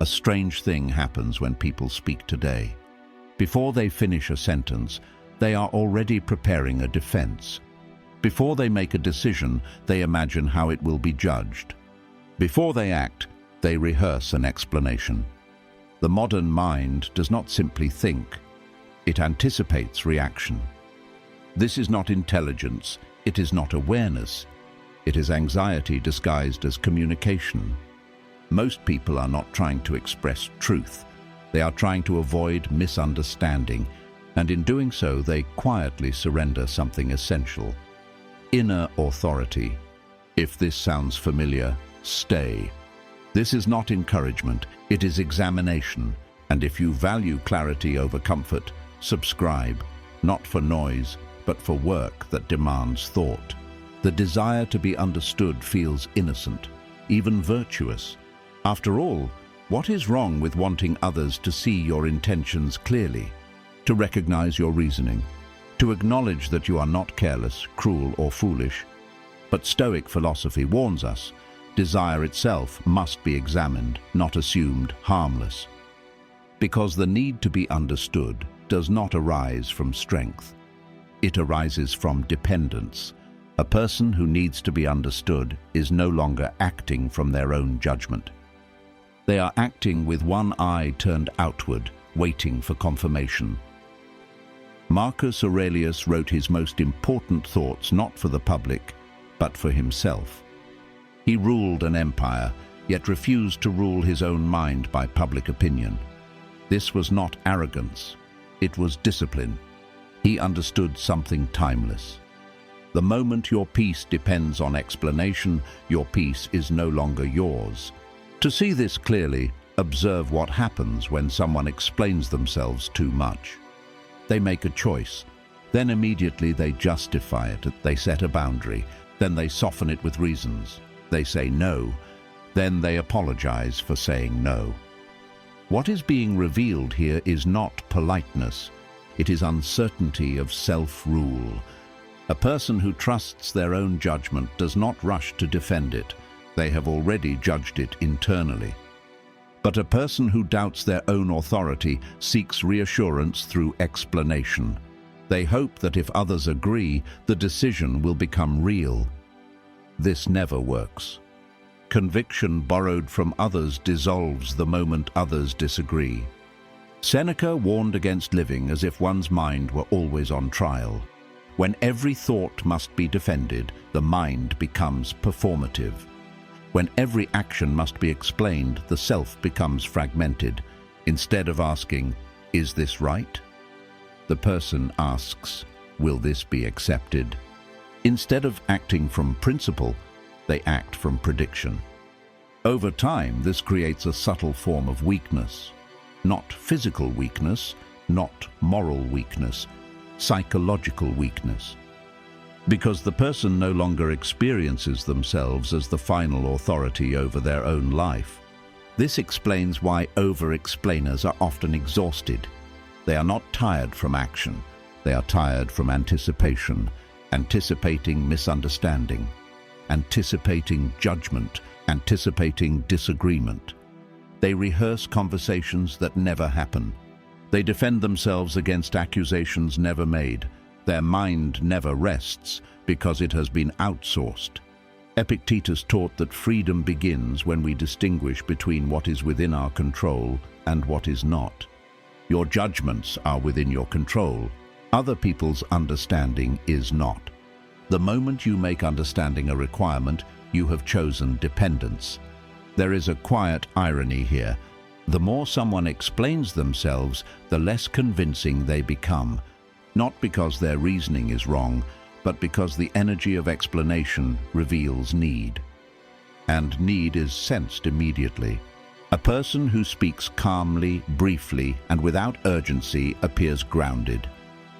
A strange thing happens when people speak today. Before they finish a sentence, they are already preparing a defense. Before they make a decision, they imagine how it will be judged. Before they act, they rehearse an explanation. The modern mind does not simply think, it anticipates reaction. This is not intelligence, it is not awareness, it is anxiety disguised as communication. Most people are not trying to express truth, they are trying to avoid misunderstanding, and in doing so they quietly surrender something essential. Inner authority. If this sounds familiar, stay. This is not encouragement, it is examination, and if you value clarity over comfort, subscribe, not for noise, but for work that demands thought. The desire to be understood feels innocent, even virtuous. After all, what is wrong with wanting others to see your intentions clearly, to recognize your reasoning, to acknowledge that you are not careless, cruel, or foolish? But Stoic philosophy warns us, desire itself must be examined, not assumed harmless. Because the need to be understood does not arise from strength. It arises from dependence. A person who needs to be understood is no longer acting from their own judgment. They are acting with one eye turned outward, waiting for confirmation. Marcus Aurelius wrote his most important thoughts not for the public, but for himself. He ruled an empire, yet refused to rule his own mind by public opinion. This was not arrogance, it was discipline. He understood something timeless. The moment your peace depends on explanation, your peace is no longer yours. To see this clearly, observe what happens when someone explains themselves too much. They make a choice, then immediately they justify it, they set a boundary, then they soften it with reasons. They say no, then they apologize for saying no. What is being revealed here is not politeness, it is uncertainty of self-rule. A person who trusts their own judgment does not rush to defend it. They have already judged it internally. But a person who doubts their own authority seeks reassurance through explanation. They hope that if others agree, the decision will become real. This never works. Conviction borrowed from others dissolves the moment others disagree. Seneca warned against living as if one's mind were always on trial. When every thought must be defended, the mind becomes performative. When every action must be explained, the self becomes fragmented. Instead of asking, "Is this right?" the person asks, "Will this be accepted?" Instead of acting from principle, they act from prediction. Over time, this creates a subtle form of weakness. Not physical weakness, not moral weakness, psychological weakness. Because the person no longer experiences themselves as the final authority over their own life. This explains why over-explainers are often exhausted. They are not tired from action, they are tired from anticipation, anticipating misunderstanding, anticipating judgment, anticipating disagreement. They rehearse conversations that never happen. They defend themselves against accusations never made. Their mind never rests because it has been outsourced. Epictetus taught that freedom begins when we distinguish between what is within our control and what is not. Your judgments are within your control. Other people's understanding is not. The moment you make understanding a requirement, you have chosen dependence. There is a quiet irony here. The more someone explains themselves, the less convincing they become. Not because their reasoning is wrong, but because the energy of explanation reveals need. And need is sensed immediately. A person who speaks calmly, briefly, and without urgency appears grounded.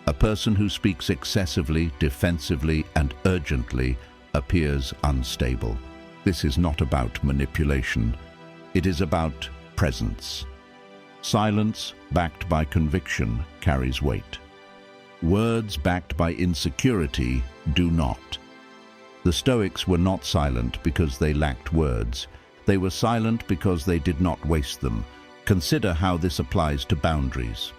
A person who speaks excessively, defensively, and urgently appears unstable. This is not about manipulation. It is about presence. Silence backed by conviction carries weight. Words backed by insecurity do not. The Stoics were not silent because they lacked words. They were silent because they did not waste them. Consider how this applies to boundaries.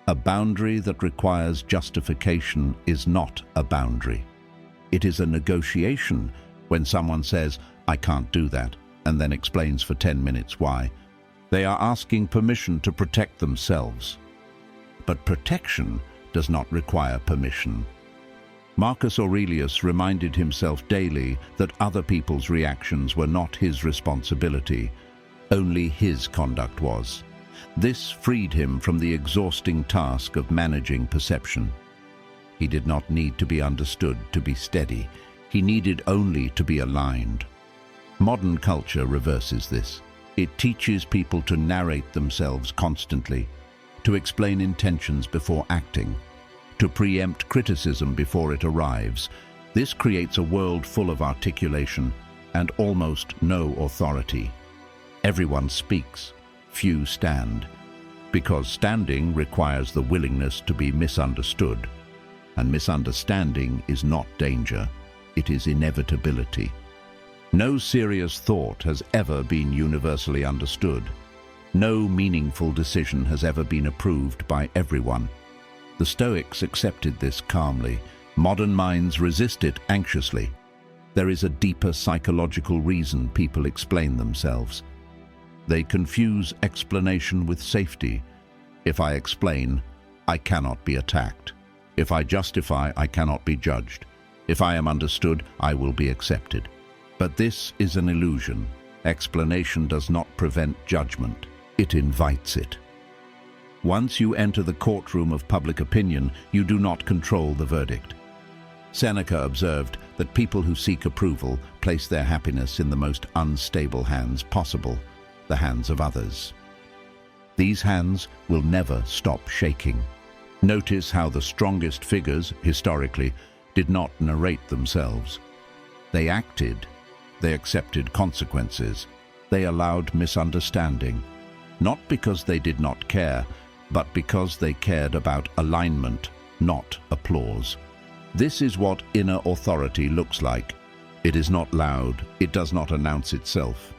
A boundary that requires justification is not a boundary. It is a negotiation. When someone says, "I can't do that," and then explains for 10 minutes why, they are asking permission to protect themselves. But protection does not require permission. Marcus Aurelius reminded himself daily that other people's reactions were not his responsibility. Only his conduct was. This freed him from the exhausting task of managing perception. He did not need to be understood to be steady. He needed only to be aligned. Modern culture reverses this. It teaches people to narrate themselves constantly, to explain intentions before acting, to preempt criticism before it arrives. This creates a world full of articulation and almost no authority. Everyone speaks, few stand, because standing requires the willingness to be misunderstood, and misunderstanding is not danger, it is inevitability. No serious thought has ever been universally understood. No meaningful decision has ever been approved by everyone. The Stoics accepted this calmly. Modern minds resist it anxiously. There is a deeper psychological reason people explain themselves. They confuse explanation with safety. If I explain, I cannot be attacked. If I justify, I cannot be judged. If I am understood, I will be accepted. But this is an illusion. Explanation does not prevent judgment. It invites it. Once you enter the courtroom of public opinion, you do not control the verdict. Seneca observed that people who seek approval place their happiness in the most unstable hands possible, the hands of others. These hands will never stop shaking. Notice how the strongest figures, historically, did not narrate themselves. They acted. They accepted consequences. They allowed misunderstanding, not because they did not care, but because they cared about alignment, not applause. This is what inner authority looks like. It is not loud. It does not announce itself.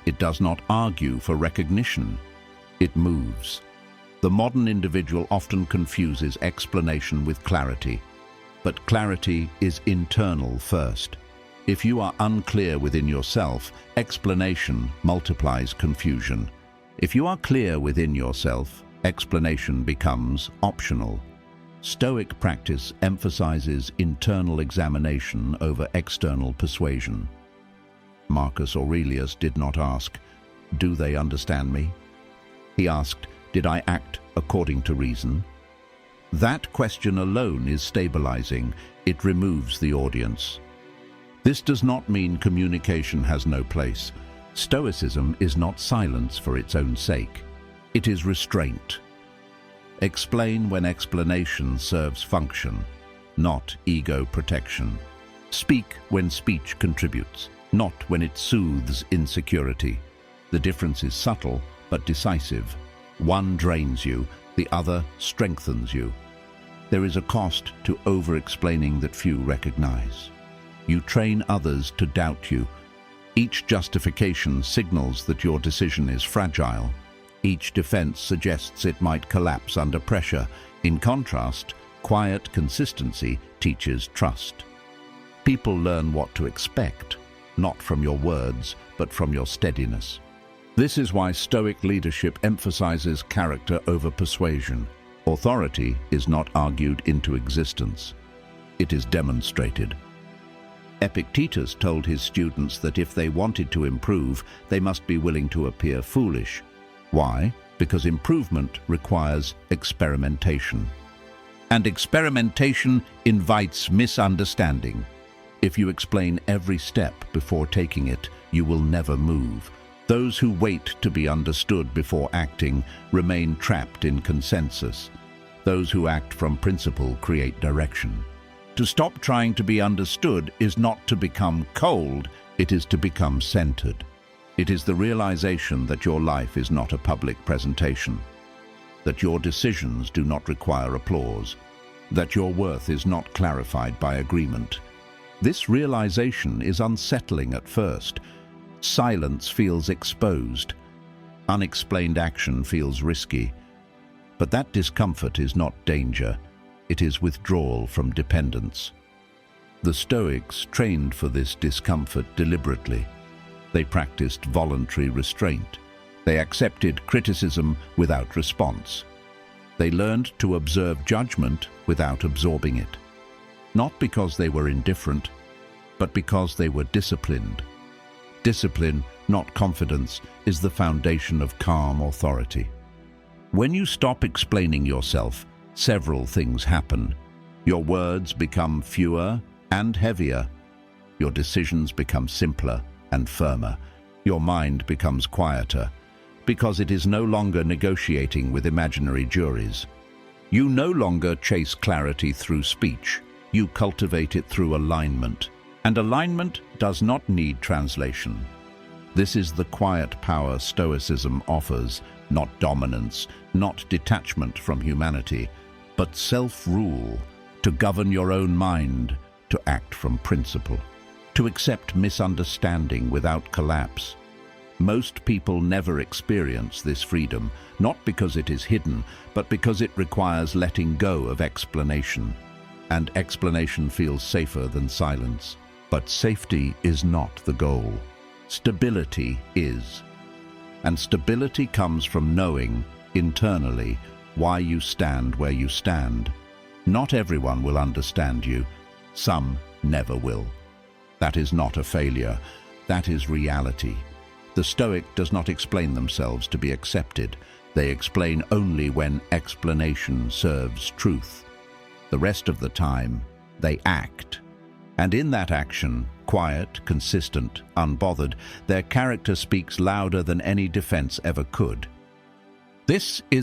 It does not argue for recognition. It moves. The modern individual often confuses explanation with clarity, but clarity is internal first. If you are unclear within yourself, explanation multiplies confusion. If you are clear within yourself, explanation becomes optional. Stoic practice emphasizes internal examination over external persuasion. Marcus Aurelius did not ask, "Do they understand me?" He asked, "Did I act according to reason?" That question alone is stabilizing. It removes the audience. This does not mean communication has no place. Stoicism is not silence for its own sake. It is restraint. Explain when explanation serves function, not ego protection. Speak when speech contributes, not when it soothes insecurity. The difference is subtle but decisive. One drains you, the other strengthens you. There is a cost to over-explaining that few recognize. You train others to doubt you. Each justification signals that your decision is fragile. Each defense suggests it might collapse under pressure. In contrast, quiet consistency teaches trust. People learn what to expect, not from your words, but from your steadiness. This is why Stoic leadership emphasizes character over persuasion. Authority is not argued into existence. It is demonstrated. Epictetus told his students that if they wanted to improve, they must be willing to appear foolish. Why? Because improvement requires experimentation. And experimentation invites misunderstanding. If you explain every step before taking it, you will never move. Those who wait to be understood before acting remain trapped in consensus. Those who act from principle create direction. To stop trying to be understood is not to become cold, it is to become centered. It is the realization that your life is not a public presentation, that your decisions do not require applause, that your worth is not clarified by agreement. This realization is unsettling at first. Silence feels exposed. Unexplained action feels risky. But that discomfort is not danger. It is withdrawal from dependence. The Stoics trained for this discomfort deliberately. They practiced voluntary restraint. They accepted criticism without response. They learned to observe judgment without absorbing it. Not because they were indifferent, but because they were disciplined. Discipline, not confidence, is the foundation of calm authority. When you stop explaining yourself, several things happen. Your words become fewer and heavier. Your decisions become simpler and firmer. Your mind becomes quieter, because it is no longer negotiating with imaginary juries. You no longer chase clarity through speech. You cultivate it through alignment. And alignment does not need translation. This is the quiet power Stoicism offers, not dominance, not detachment from humanity, but self-rule, to govern your own mind, to act from principle, to accept misunderstanding without collapse. Most people never experience this freedom, not because it is hidden, but because it requires letting go of explanation. And explanation feels safer than silence. But safety is not the goal. Stability is. And stability comes from knowing, internally, why you stand where you stand. Not everyone will understand you. Some never will. That is not a failure. That is reality. The Stoic does not explain themselves to be accepted. They explain only when explanation serves truth. The rest of the time, they act. And in that action, quiet, consistent, unbothered, their character speaks louder than any defense ever could. This is